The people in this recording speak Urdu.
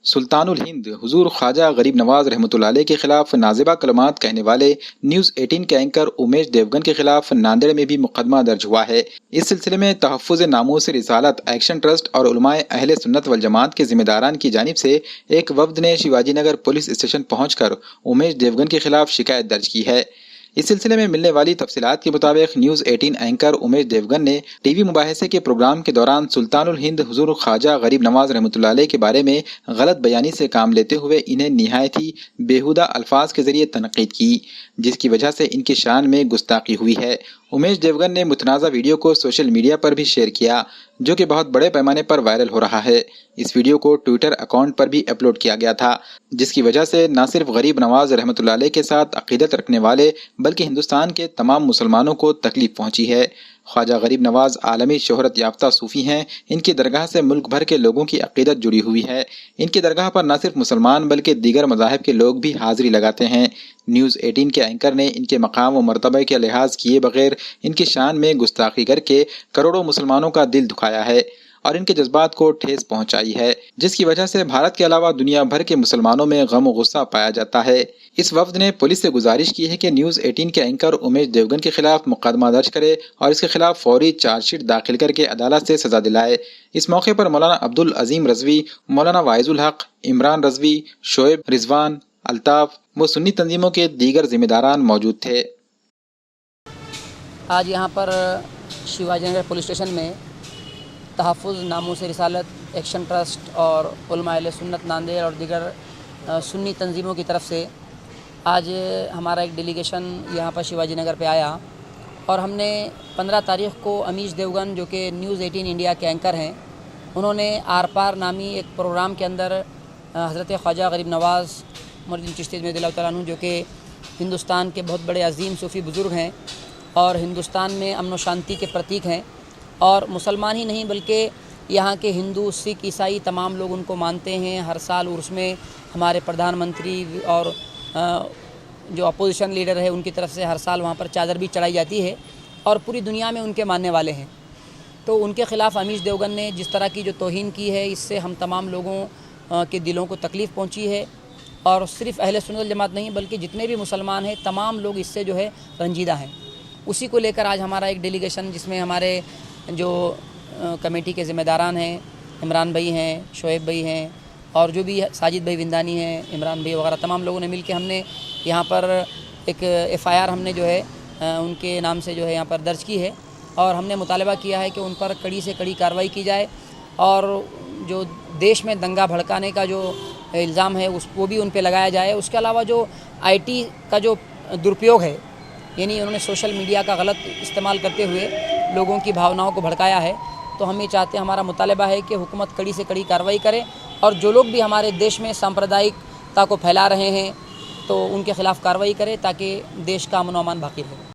سلطان الہند حضور خواجہ غریب نواز رحمۃ اللہ علیہ کے خلاف نازیبہ کلمات کہنے والے نیوز 18 کے اینکر امیش دیوگن کے خلاف ناندیڑ میں بھی مقدمہ درج ہوا ہے۔ اس سلسلے میں تحفظ ناموس رسالت ایکشن ٹرسٹ اور علماء اہل سنت والجماعت کے ذمہ داران کی جانب سے ایک وفد نے شیواجی نگر پولیس اسٹیشن پہنچ کر امیش دیوگن کے خلاف شکایت درج کی ہے۔ اس سلسلے میں ملنے والی تفصیلات کے مطابق نیوز 18 اینکر امیش دیوگن نے ٹی وی مباحثے کے پروگرام کے دوران سلطان الہند حضور خواجہ غریب نواز رحمۃ اللہ علیہ کے بارے میں غلط بیانی سے کام لیتے ہوئے انہیں نہایت ہی بیہودہ الفاظ کے ذریعے تنقید کی، جس کی وجہ سے ان کی شان میں گستاخی ہوئی ہے۔ امیش دیوگن نے متنازع ویڈیو کو سوشل میڈیا پر بھی شیئر کیا، جو کہ بہت بڑے پیمانے پر وائرل ہو رہا ہے۔ اس ویڈیو کو ٹویٹر اکاؤنٹ پر بھی اپلوڈ کیا گیا تھا، جس کی وجہ سے نہ صرف غریب نواز رحمۃ اللہ علیہ کے ساتھ عقیدت رکھنے والے بلکہ ہندوستان کے تمام مسلمانوں کو تکلیف پہنچی ہے۔ خواجہ غریب نواز عالمی شہرت یافتہ صوفی ہیں۔ ان کی درگاہ سے ملک بھر کے لوگوں کی عقیدت جڑی ہوئی ہے۔ ان کی درگاہ پر نہ صرف مسلمان بلکہ دیگر مذاہب کے لوگ بھی حاضری لگاتے ہیں۔ نیوز 18 کے اینکر نے ان کے مقام و مرتبہ کے لحاظ کیے بغیر ان کی شان میں گستاخی کر کے کروڑوں مسلمانوں کا دل دکھایا ہے اور ان کے جذبات کو ٹھیس پہنچائی ہے، جس کی وجہ سے بھارت کے علاوہ دنیا بھر کے مسلمانوں میں غم و غصہ پایا جاتا ہے۔ اس وفد نے پولیس سے گزارش کی ہے کہ نیوز 18 کے اینکر امیش دیوگن کے خلاف مقدمہ درج کرے اور اس کے خلاف فوری چارج شیٹ داخل کر کے عدالت سے سزا دلائے۔ اس موقع پر مولانا عبدالعظیم رضوی، مولانا واعظ الحق، عمران رضوی، شعیب، رضوان، الطاف و سنی تنظیموں کے دیگر ذمہ داران موجود تھے۔ آج یہاں پر شیواجی نگر پولیس اسٹیشن میں تحفظ ناموس رسالت ایکشن ٹرسٹ اور علماء اہل سنت ناندیڑ اور دیگر سنی تنظیموں کی طرف سے آج ہمارا ایک ڈیلیگیشن یہاں پر شیواجی نگر پہ آیا اور ہم نے 15 تاریخ کو امیش دیوگن جو کہ نیوز 18 انڈیا کے اینکر ہیں، انہوں نے آر پار نامی ایک پروگرام کے اندر حضرت خواجہ غریب نواز معین الدین چشتی رضی اللہ تعالیٰ عنہ جو کہ ہندوستان کے بہت بڑے عظیم صوفی بزرگ ہیں اور ہندوستان میں امن و شانتی کے پرتیک ہیں، اور مسلمان ہی نہیں بلکہ یہاں کے ہندو، سکھ، عیسائی تمام لوگ ان کو مانتے ہیں۔ ہر سال عرس میں ہمارے پردھان منتری اور جو اپوزیشن لیڈر ہے ان کی طرف سے ہر سال وہاں پر چادر بھی چڑھائی جاتی ہے اور پوری دنیا میں ان کے ماننے والے ہیں۔ تو ان کے خلاف امیش دیوگن نے جس طرح کی جو توہین کی ہے، اس سے ہم تمام لوگوں کے دلوں کو تکلیف پہنچی ہے، اور صرف اہل سنت والجماعت نہیں بلکہ جتنے بھی مسلمان ہیں تمام لوگ اس سے جو ہے رنجیدہ ہیں۔ اسی کو لے کر آج ہمارا ایک ڈیلیگیشن، جس میں ہمارے جو کمیٹی کے ذمہ داران ہیں، عمران بھائی ہیں، شعیب بھائی ہیں، اور جو بھی ساجد بھائی وندانی ہیں، عمران بھائی وغیرہ تمام لوگوں نے مل کے ہم نے یہاں پر ایک FIR ہم نے جو ہے ان کے نام سے جو ہے یہاں پر درج کی ہے، اور ہم نے مطالبہ کیا ہے کہ ان پر کڑی سے کڑی کارروائی کی جائے، اور جو دیش میں دنگا بھڑکانے کا جو الزام ہے وہ بھی ان پہ لگایا جائے۔ اس کے علاوہ جو IT کا جو درپیوگ ہے، یعنی انہوں نے سوشل میڈیا کا غلط استعمال کرتے ہوئے لوگوں کی بھاوناؤں کو بھڑکایا ہے، تو ہم یہ چاہتے ہیں، ہمارا مطالبہ ہے کہ حکومت کڑی سے کڑی کارروائی کرے، اور جو لوگ بھی ہمارے دیش میں سامپردائکتا کو پھیلا رہے ہیں تو ان کے خلاف کارروائی کرے تاکہ دیش کا امن و امان باقی رہے۔